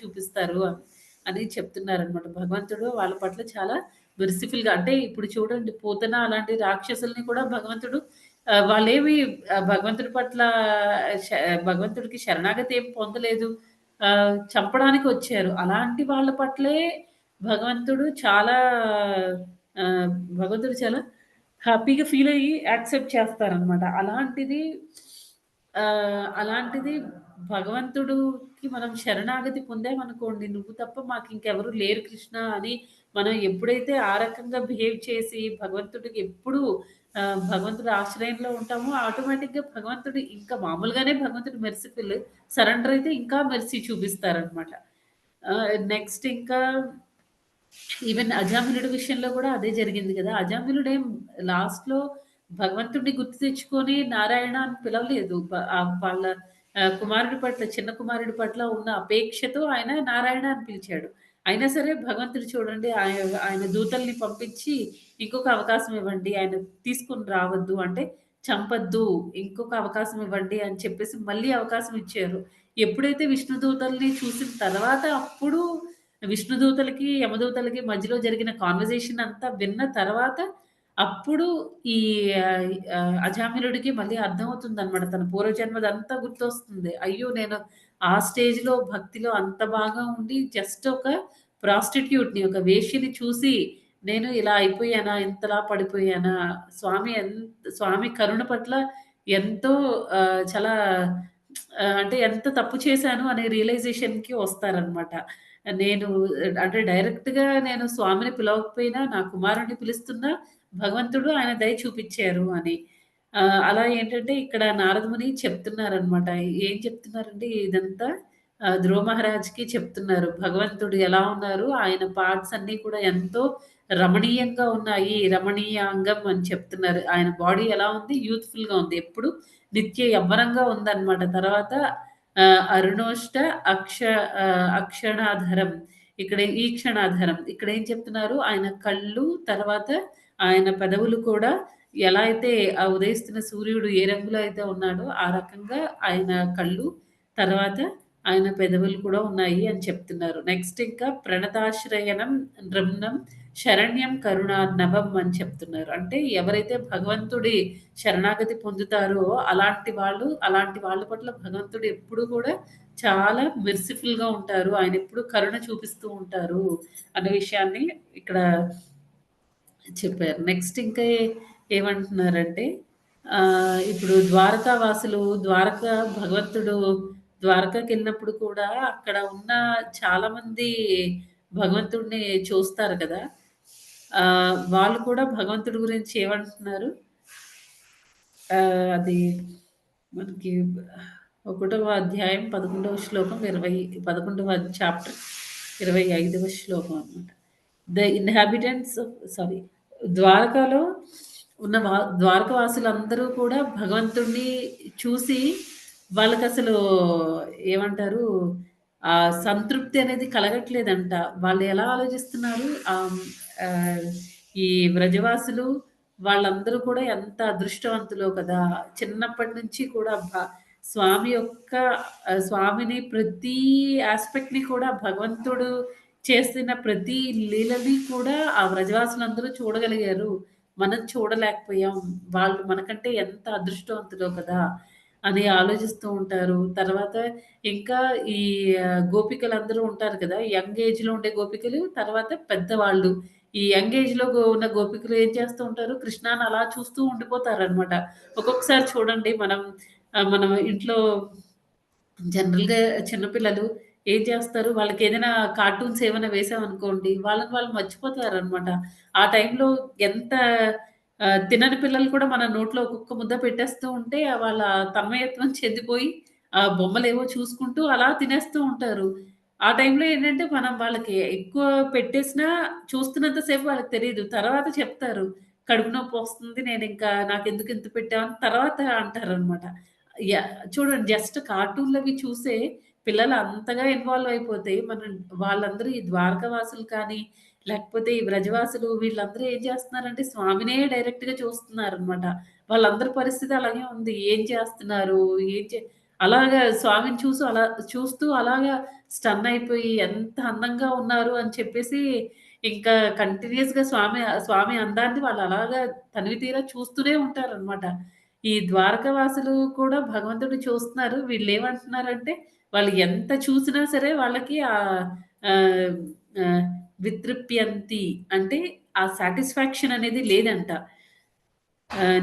చూపిస్తారు అని చెప్తున్నారనమాట. భగవంతుడు వాళ్ళ పట్ల చాలా మెర్సిఫుల్‌గా అంటే ఇప్పుడు చూడండి పూతన అలాంటి రాక్షసుల్ని కూడా భగవంతుడు వాళ్ళేమి భగవంతుడి పట్ల శ భగవంతుడికి శరణాగతి ఏం పొందలేదు. చంపడానికొచ్చారు. అలాంటి వాళ్ళ పట్లే భగవంతుడు చాలా ఆహ్, భగవంతుడు చాలా హ్యాపీగా ఫీలయ్యి యాక్సెప్ట్ చేస్తారనమాట. అలాంటిది భగవంతుడుకి మనం శరణాగతి పొందామనుకోండి, "నువ్వు తప్ప మాకింకెవరు లేరు కృష్ణ" అని మనం ఎప్పుడైతే ఆ రకంగా బిహేవ్ చేసి భగవంతుడికి ఎప్పుడూ భగవంతుడి ఆశ్రయంలో ఉంటామో ఆటోమేటిక్‌గా భగవంతుడు ఇంకా మామూలుగానే భగవంతుడు మెర్సిఫుల్. సరెండర్ అయితే ఇంకా మెర్సీ చూపిస్తారనమాట. నెక్స్ట్ ఇంకా ఈవెన్ అజామిలుడి విషయంలో గూడా అదే జరిగింది గదా! అజామిలుడేం లాస్ట్‌లో భగవంతుడిని గుర్తు తెచ్చుకొని నారాయణ అని పిలవలేదు. వాళ్ళ కుమారుడి పట్ల చిన్న కుమారుడి పట్ల ఉన్న అపేక్షతో ఆయన నారాయణ అని పిలిచాడు. అయినా సరే భగవంతుడు చూడండి ఆయన దూతల్ని పంపించి ఇంకొక అవకాశం ఇవ్వండి. ఆయన తీసుకొని రావద్దు అంటే చంపొద్దు. ఇంకొక అవకాశం ఇవ్వండి అని చెప్పేసి మళ్ళీ అవకాశం ఇచ్చారు. ఎప్పుడైతే విష్ణు దూతల్ని చూసిన తర్వాత అప్పుడు విష్ణుదూతలకి, యమదూతలకి మధ్యలో జరిగిన కన్వర్జేషన్ అంతా విన్న తర్వాత అప్పుడు ఈ అజామిళుడికి మళ్ళీ అర్థమవుతుందనమాట. తన పూర్వజన్మదంతా గుర్తొస్తుంది. అయ్యో! నేను ఆ స్టేజ్‌లో భక్తిలో అంత బాగా ఉండి జస్ట్ ఒక ప్రాస్టిట్యూట్‌ని, ఒక వేశ్యని చూసి నేను ఇలా అయిపోయానా? ఇంతలా పడిపోయానా? స్వామి కరుణ పట్ల ఎంతో చాలా అంటే ఎంత తప్పు చేశాను అనే రియలైజేషన్‌కి వస్తారనమాట. నేను అంటే డైరెక్ట్‌గా నేను స్వామిని పిలవకపోయినా నా కుమారుడిని పిలుస్తున్నా భగవంతుడు ఆయన దయ చూపిచ్చారు అని. అలా ఏంటంటే ఇక్కడ నారదముని చెప్తున్నారనమాట. ఏం చెప్తున్నారంటే ఇదంతా ధ్రువ మహారాజ్‌కి చెప్తున్నారు. భగవంతుడు ఎలా ఉన్నారు, ఆయన పార్ట్స్ అన్నీ కూడా ఎంతో రమణీయంగా ఉన్నాయి. రమణీయాంగం అని చెప్తున్నారు. ఆయన బాడీ ఎలా ఉంది? యూత్‌ఫుల్‌గా ఉంది. ఎప్పుడు నిత్య యవ్వనంగా ఉందనమాట. తర్వాత అరుణోష్ట అక్ష అక్షణాధరం. ఇక్కడ ఈక్షణాధరం. ఇక్కడేం చెప్తున్నారు? ఆయన కళ్ళు, తర్వాత ఆయన పెదవులు కూడా ఎలా అయితే ఆ ఉదయిస్తున్న సూర్యుడు ఏ రంగులో అయితే ఉన్నాడో, ఆ రకంగా ఆయన కళ్ళు, తర్వాత ఆయన పెదవులు కూడా ఉన్నాయి అని చెప్తున్నారు. నెక్స్ట్ ఇంకా ప్రణతాశ్రయణం నృమ్నం శరణ్యం కరుణార్ణవం అని చెప్తున్నారు. అంటే ఎవరైతే భగవంతుడి శరణాగతి పొందుతారో అలాంటి వాళ్ళ పట్ల భగవంతుడు ఎప్పుడు కూడా చాలా మెర్సిఫుల్‌గా ఉంటారు. ఆయన ఎప్పుడు కరుణ చూపిస్తూ ఉంటారు అనే విషయాన్ని ఇక్కడ చెప్పారు. నెక్స్ట్ ఇంకా ఏమంటున్నారంటే ఇప్పుడు ద్వారకా వాసులు భగవంతుడు ద్వారకాకెళ్ళినప్పుడు కూడా అక్కడ ఉన్న చాలామంది భగవంతుడిని చూస్తారు కదా! వాళ్ళు కూడా భగవంతుడి గురించి ఏమంటున్నారు? అది మనకి ఒకటవ అధ్యాయం 11వ శ్లోకం 11వ చాప్టర్ 25వ శ్లోకం అన్నమాట. ద ఇన్హాబిటెంట్స్ సారీ ద్వారకాలో ఉన్న ద్వారకవాసులందరూ కూడా భగవంతుడిని చూసి వాళ్ళకసలు ఏమంటారు? సంతృప్తి అనేది కలగట్లేదంట. వాళ్ళు ఎలా ఆలోచిస్తున్నారు? ఆహ్, ఈ వ్రజవాసులు వాళ్ళందరూ కూడా ఎంత అదృష్టవంతులో కదా! చిన్నప్పటి నుంచి కూడా స్వామిని ప్రతి యాస్పెక్ట్‌ని కూడా భగవంతుడు చేసిన ప్రతి లీలని కూడా ఆ వ్రజవాసులందరూ చూడగలిగారు. మనం చూడలేకపోయాం. వాళ్ళు మనకంటే ఎంత అదృష్టవంతులో కదా! అని ఆలోచిస్తూ ఉంటారు. తర్వాత ఇంకా ఈ గోపికలందరూ ఉంటారు కదా! యంగ్ ఏజ్‌లో ఉండే గోపికలు, తర్వాత పెద్దవాళ్ళు. ఈ యంగ్ ఏజ్‌లో ఉన్న గోపికలు ఏం చేస్తూ ఉంటారు, కృష్ణాని అలా చూస్తూ ఉండిపోతారనమాట. ఒక్కొక్కసారి చూడండి మనం ఇంట్లో జనరల్‌గా చిన్న పిల్లలు ఏం చేస్తారు, వాళ్ళకేదైనా కార్టూన్స్ ఏమైనా వేసామనుకోండి, వాళ్ళని వాళ్ళు మర్చిపోతారనమాట. ఆ టైంలో ఎంత తినని పిల్లలు కూడా మన నోట్లో ఒక్కొక్క ముద్ద పెట్టేస్తూ ఉంటే, వాళ్ళ తన్మయత్వం చెందిపోయి, ఆ బొమ్మలేవో చూసుకుంటూ అలా తినేస్తూ ఉంటారు. ఆ టైంలో ఏంటంటే, మనం వాళ్ళకి ఎక్కువ పెట్టేసినా చూస్తున్నంత సేపు వాళ్ళకి తెలీదు. తర్వాత చెప్తారు. కడుపు నొప్పొస్తుంది. నాకెందుకు ఇంత పెట్టావు అని తర్వాత అంటారనమాట. చూడండి జస్ట్ కార్టూన్‌లవి చూసే పిల్లలు అంతగా ఇన్వాల్వ్ అయిపోతే, వాళ్ళందరూ ఈ ద్వారకావాసులు కానీ, లేకపోతే ఈ వ్రజవాసులు వీళ్ళందరూ ఏం చేస్తున్నారంటే, స్వామినే డైరెక్ట్‌గా చూస్తున్నారనమాట. వాళ్ళందరి పరిస్థితి అలాగే ఉంది. ఏం చేస్తున్నారు? ఏం చే అలాగా స్వామిని చూస్తూ అలాగా స్టన్ అయిపోయి ఎంత అందంగా ఉన్నారు అని చెప్పేసి, ఇంకా కంటిన్యూయస్‌గా స్వామి అందాన్ని వాళ్ళు అలాగా తనివి తీరా చూస్తూనే ఉంటారనమాట. ఈ ద్వారకావాసులు కూడా భగవంతుడిని చూస్తున్నారు. వీళ్ళేమంటున్నారంటే, వాళ్ళు ఎంత చూసినా సరే వాళ్ళకి ఆహ్, ఆహ్, వితృప్యంతి అంటే ఆ సాటిస్ఫాక్షన్ అనేది లేదంట.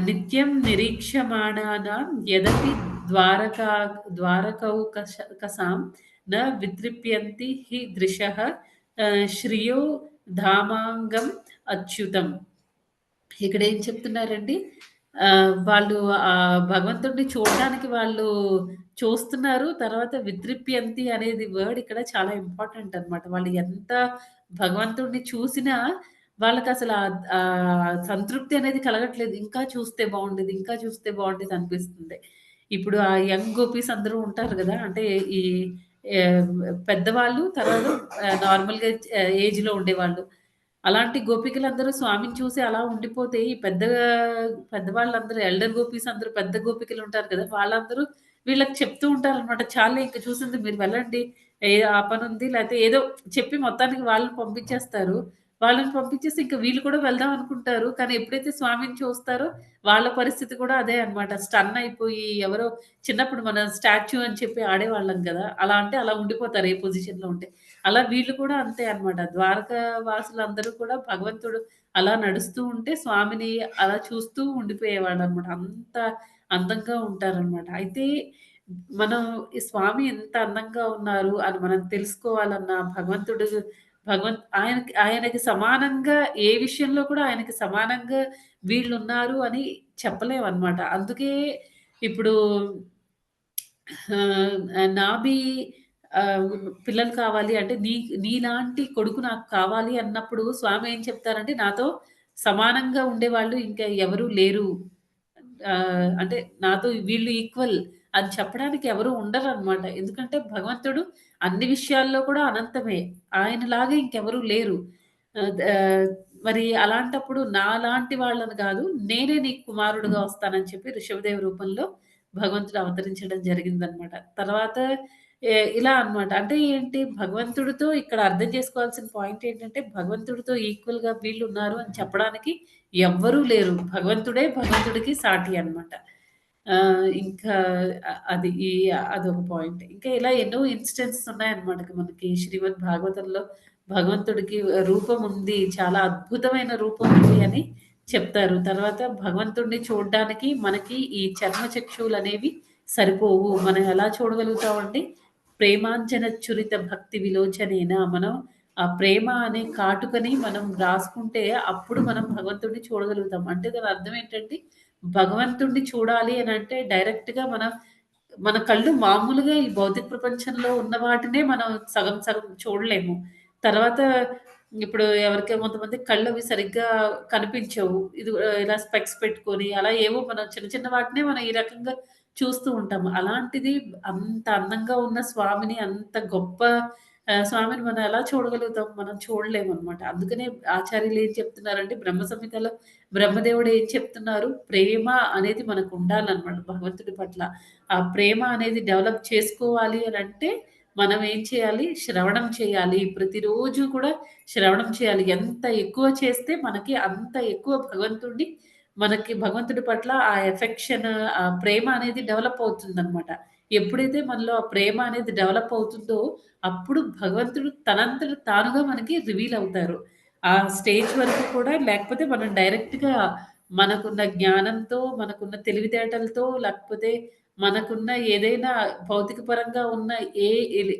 నిత్యం నిరీక్షమాణానాం యదపి ద్వారకా ద్వారకౌకసాం న వితృప్యంతి హి దృశః శ్రియో ధామాంగం అచ్యుతం. ఇక్కడేం చెప్తున్నారండి? వాళ్ళు భగవంతుడిని చూడడానికి వాళ్ళు చూస్తున్నారు. తర్వాత వితృప్యంతి అనేది వర్డ్ ఇక్కడ చాలా ఇంపార్టెంట్ అన్నమాట. వాళ్ళు ఎంత భగవంతుడిని చూసినా వాళ్ళకసల సంతృప్తి అనేది కలగట్లేదు. ఇంకా చూస్తే బావుండేది, ఇంకా చూస్తే బావుండేది అనిపిస్తుంది. ఇప్పుడు ఆ యంగ్ గోపీస్ అందరూ ఉంటారు గదా! అంటే ఈ ఆహ్, పెద్దవాళ్ళు తర్వాత నార్మల్‌గా ఏజ్‌లో ఉండేవాళ్ళు. అలాంటి గోపికలందరూ స్వామిని చూసి అలా ఉండిపోతే, ఈ పెద్దవాళ్ళందరూ ఎల్డర్ గోపీస్ అందరూ పెద్ద గోపికలుంటారు కదా! వాళ్ళందరూ వీళ్ళకి చెప్తూ ఉంటారనమాట. చాలులే ఇంక చూసింది మీరు వెళ్ళండి. ఆ పనుంది లేతే ఏదో చెప్పి మొత్తానికి వాళ్ళని పంపించేస్తారు. వాళ్ళని పంపించేసి ఇంక వీళ్ళు కూడా వెళ్దాం అనుకుంటారు. కానీ ఎప్పుడైతే స్వామిని చూస్తారో వాళ్ళ పరిస్థితి కూడా అదే అన్నమాట. స్టన్ అయిపోయి ఎవరో చిన్నప్పుడు మన స్టాచ్యూ అని చెప్పి ఆడేవాళ్ళం గదా! అలా అంటే అలా ఉండిపోతారు ఏ పొజిషన్‌లో ఉంటే. అలా వీళ్ళు కూడా అంతే అన్నమాట. ద్వారకా వాసులందరూ కూడా భగవంతుడు అలా నడుస్తూ ఉంటే స్వామిని అలా చూస్తూ ఉండిపోయేవాళ్ళనమాట. అంత అందంగా ఉంటారనమాట. అయితే మనం ఈ స్వామి ఎంత అందంగా ఉన్నారు అని మనం తెలుసుకోవాలన్నా ఆయనకి సమానంగా ఏ విషయంలో కూడా ఆయనకి సమానంగా వీళ్ళున్నారు అని చెప్పలేమనమాట. అందుకే ఇప్పుడు నాభి ఆహ్, పిల్లలు కావాలి అంటే నీలాంటి కొడుకు నాకు కావాలి అన్నప్పుడు స్వామి ఏం చెప్తారంటే, నాతో సమానంగా ఉండేవాళ్ళు ఇంకా ఎవరు లేరు. అంటే నాతో వీళ్ళు ఈక్వల్ అని చెప్పడానికి ఎవరు ఉండరనమాట. ఎందుకంటే భగవంతుడు అన్ని విషయాల్లో కూడా అనంతమే. ఆయనలాగా ఇంకెవరు లేరు. మరి అలాంటప్పుడు నాలాంటి వాళ్ళని గాదు, నేనే నీకు కుమారుడుగా వస్తానని చెప్పి ఋషభదేవ రూపంలో భగవంతుడు అవతరించడం జరిగిందనమాట. తర్వాత ఇలా అన్నమాట. అంటే ఏంటి భగవంతుడితో ఇక్కడ అర్థం చేసుకోవాల్సిన పాయింట్ ఏంటంటే, భగవంతుడితో ఈక్వల్‌గా వీళ్ళున్నారు అని చెప్పడానికి ఎవ్వరూ లేరు. భగవంతుడే భగవంతుడికి సాటి అన్నమాట. ఇంకా అది అదొక పాయింట్. ఇంకా ఇలా ఎన్నో ఇన్‌స్టెన్సెస్ ఉన్నాయన్నమాట మనకి శ్రీమద్ భాగవతంలో భగవంతుడికి రూపం ఉంది. చాలా అద్భుతమైన రూపం ఉంది అని చెప్తారు. తర్వాత భగవంతుడిని చూడ్డానికి మనకి ఈ చర్మచక్షువులనేవి సరిపోవు. మనం ఎలా చూడగలుగుతామండి? ప్రేమాంజనచ్చురిత భక్తి విలోచనేన మనం ఆ ప్రేమ అనే కాటుకని మనం రాసుకుంటే అప్పుడు మనం భగవంతుడిని చూడగలుగుతాం. అంటే దాని అర్థం ఏంటంటే భగవంతుడిని చూడాలి అనంటే డైరెక్ట్‌గా మన కళ్ళు మామూలుగా ఈ భౌతిక ప్రపంచంలో ఉన్న వాటినే మనం సగం సగం చూడలేము. తర్వాత ఇప్పుడు కొంతమందికి కళ్ళవి సరిగ్గా కనిపించవు. ఇలా స్పెక్స్ పెట్టుకొని అలా ఏవో మనం చిన్న చిన్న వాటినే మనం ఈ రకంగా చూస్తూ ఉంటాము. అలాంటిది అంత అందంగా ఉన్న స్వామిని, అంత గొప్ప స్వామిని మనం ఎలా చూడగలుగుతాం? మనం చూడలేమనమాట. అందుకనే ఆచార్యులు ఏం చెప్తున్నారంటే బ్రహ్మ సంహితలో బ్రహ్మదేవుడు ఏం చెప్తున్నారు? ప్రేమ అనేది మనకుండాలనమాట భగవంతుడి పట్ల. ఆ ప్రేమ అనేది డెవలప్ చేసుకోవాలి అనంటే మనం ఏం చేయాలి? శ్రవణం చేయాలి. ప్రతిరోజు కూడా శ్రవణం చేయాలి. ఎంత ఎక్కువ చేస్తే మనకి అంత ఎక్కువ మనకి భగవంతుడి పట్ల ఆ ఎఫెక్షన్, ఆ ప్రేమ అనేది డెవలప్ అవుతుందనమాట. ఎప్పుడైతే మనలో ఆ ప్రేమ అనేది డెవలప్ అవుతుందో, అప్పుడు భగవంతుడు తనంతట తానుగా మనకి రివీల్ అవుతారు. ఆ స్టేజ్ వరకు కూడా లేకపోతే మనం డైరెక్ట్‌గా మనకున్న జ్ఞానంతో, మనకున్న తెలివితేటలతో, లేకపోతే మనకున్న ఏదైనా భౌతిక పరంగా ఉన్న ఏ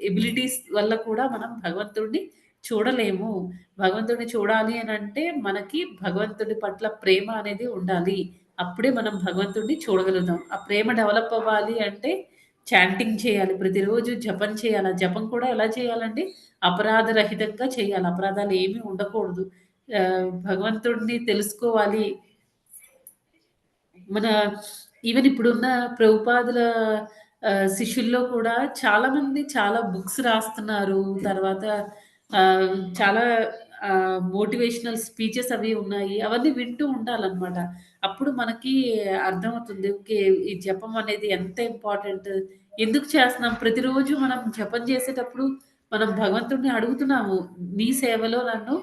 ఎబిలిటీస్ వల్ల కూడా మనం భగవంతుడిని చూడలేము. భగవంతుడిని చూడాలి అనంటే మనకి భగవంతుడి పట్ల ప్రేమ అనేది ఉండాలి. అప్పుడే మనం భగవంతుడిని చూడగలుగుతాం. ఆ ప్రేమ డెవలప్ అవ్వాలి అంటే చాంటింగ్ చేయాలి. ప్రతిరోజు జపం చేయాలి. ఆ జపం కూడా ఎలా చేయాలండి? అపరాధ రహితంగా చేయాలి. అపరాధాలు ఏమీ ఉండకూడదు. భగవంతుడిని తెలుసుకోవాలి. మన ఈవెన్ ఇప్పుడున్న ప్రభుపాదుల శిష్యుల్లో కూడా చాలామంది చాలా బుక్స్ రాస్తున్నారు. తర్వాత చాలా మోటివేషనల్ స్పీచెస్ అవి ఉన్నాయి. అవన్నీ వింటూ ఉండాలనమాట. అప్పుడు మనకి అర్థమవుతుంది. ఓకే. ఈ జపం అనేది ఎంత ఇంపార్టెంట్. ఎందుకు చేస్తున్నాం? ప్రతిరోజు మనం జపం చేసేటప్పుడు మనం భగవంతుడిని అడుగుతున్నాము. నీ సేవలో నన్ను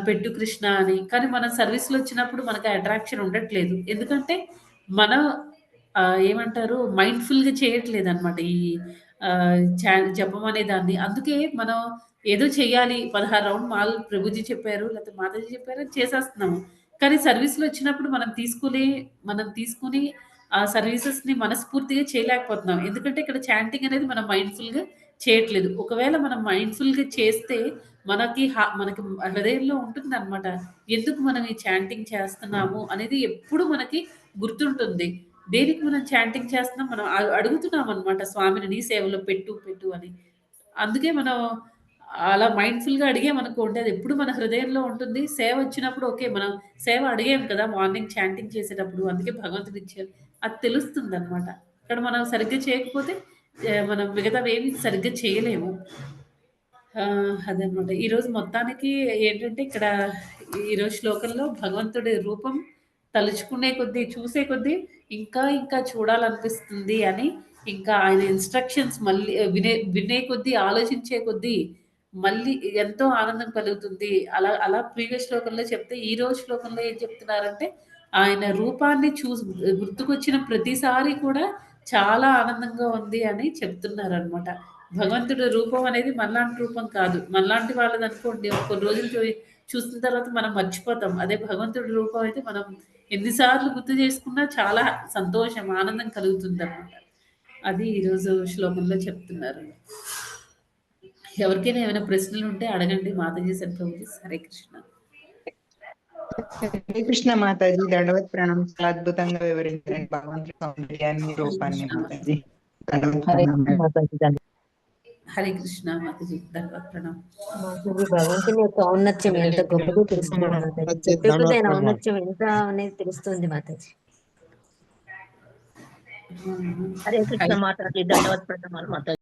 పెట్టు కృష్ణ అని. కానీ మనం సర్వీస్‌లో వచ్చినప్పుడు మనకు ఆ అట్రాక్షన్ ఉండట్లేదు. ఎందుకంటే మనం ఏమంటారు మైండ్‌ఫుల్‌గా చేయట్లేదనమాట. ఈ జపం అనే దాన్ని. అందుకే మనం ఏదో చెయ్యాలి 16 రౌండ్ మాలలు ప్రభుజీ చెప్పారు, లేకపోతే మాతాజీ చెప్పారు అని చేసేస్తున్నాము. కానీ సర్వీస్‌లో వచ్చినప్పుడు మనం తీసుకొని ఆ సర్వీసెస్‌ని మనస్ఫూర్తిగా చేయలేకపోతున్నాం. ఎందుకంటే ఇక్కడ చాంటింగ్ అనేది మనం మైండ్‌ఫుల్‌గా చేయట్లేదు. ఒకవేళ మనం మైండ్‌ఫుల్‌గా చేస్తే మనకి హృదయంలో ఉంటుందనమాట. ఎందుకు మనం ఈ చాంటింగ్ చేస్తున్నాము అనేది ఎప్పుడు మనకి గుర్తుంటుంది. దేనికి మనం చాంటింగ్ చేస్తున్నాం? మనం అడుగుతున్నామనమాట స్వామిని నీ సేవలో పెట్టు, పెట్టు అని. అందుకే మనం అలా మైండ్‌ఫుల్‌గా అడిగామనుకోండి అదెప్పుడు మన హృదయంలో ఉంటుంది. సేవొచ్చినప్పుడు ఓకే. మనం సేవ అడిగాం కదా! మార్నింగ్ చాంటింగ్ చేసేటప్పుడు అందుకే భగవంతుడిచ్చారు. అది తెలుస్తుందనమాట. ఇక్కడ మనం సరిగ్గా చేయకపోతే మనం మిగతావేమి సరిగ్గా చేయలేము. అదనమాట. ఈరోజు మొత్తానికి ఏంటంటే ఇక్కడ ఈరోజు శ్లోకంలో భగవంతుడి రూపం తలుచుకునే కొద్దీ, చూసే కొద్దీ ఇంకా ఇంకా చూడాలనిపిస్తుంది అని ఇంకా ఆయన ఇన్‌స్ట్రక్షన్స్ మళ్ళీ వినే వినే కొద్దీ, ఆలోచించే కొద్దీ మళ్ళీ ఎంతో ఆనందం కలుగుతుంది. అలా అలా ప్రీవియస్ శ్లోకంలో చెప్తే, ఈరోజు శ్లోకంలో ఏం చెప్తున్నారంటే, ఆయన రూపాన్ని గుర్తుకొచ్చిన ప్రతిసారి కూడా చాలా ఆనందంగా ఉంది అని చెప్తున్నారనమాట. భగవంతుడి రూపం అనేది మనలాంటి రూపం కాదు. మనలాంటి వాళ్ళదనుకోండి కొన్ని రోజులు చూసిన తర్వాత మనం మర్చిపోతాం. అదే భగవంతుడి రూపం అయితే మనం ఎన్ని సార్లు గుర్తు చేసుకున్నా చాలా సంతోషం, ఆనందం కలుగుతుందనమాట. అది ఈరోజు శ్లోకంలో చెప్తున్నారు. ఎవరికైనా ఏమైనా ప్రశ్నలు ఉంటే అడగండి మాతాజీ సద్భవతి. హరే కృష్ణ. హరే కృష్ణ మాతాజీ, దండవత్ ప్రణామం. చాలా అద్భుతంగా వివరించారు భగవంతుడి సౌందర్యాన్ని, రూపాన్ని మాతాజీ. దండవత్ హరే ప్రణామం. మాతాజీ హరే కృష్ణ మాతాజీ. ధన్యవాద ప్రణామం. మాతాజీ, భగవంతుని యొక్క ఔన్నత్యం ఎంత గొప్పగా తెలుస్తుంది మాతాజీ. చెప్పే కొద్దీ ఆయన ఔన్నత్యం ఎంత అనేది తెలుస్తుంది మాతాజీ. హరే కృష్ణ మాతాజీ, దండవత్ ప్రణామాలు మాతాజీ.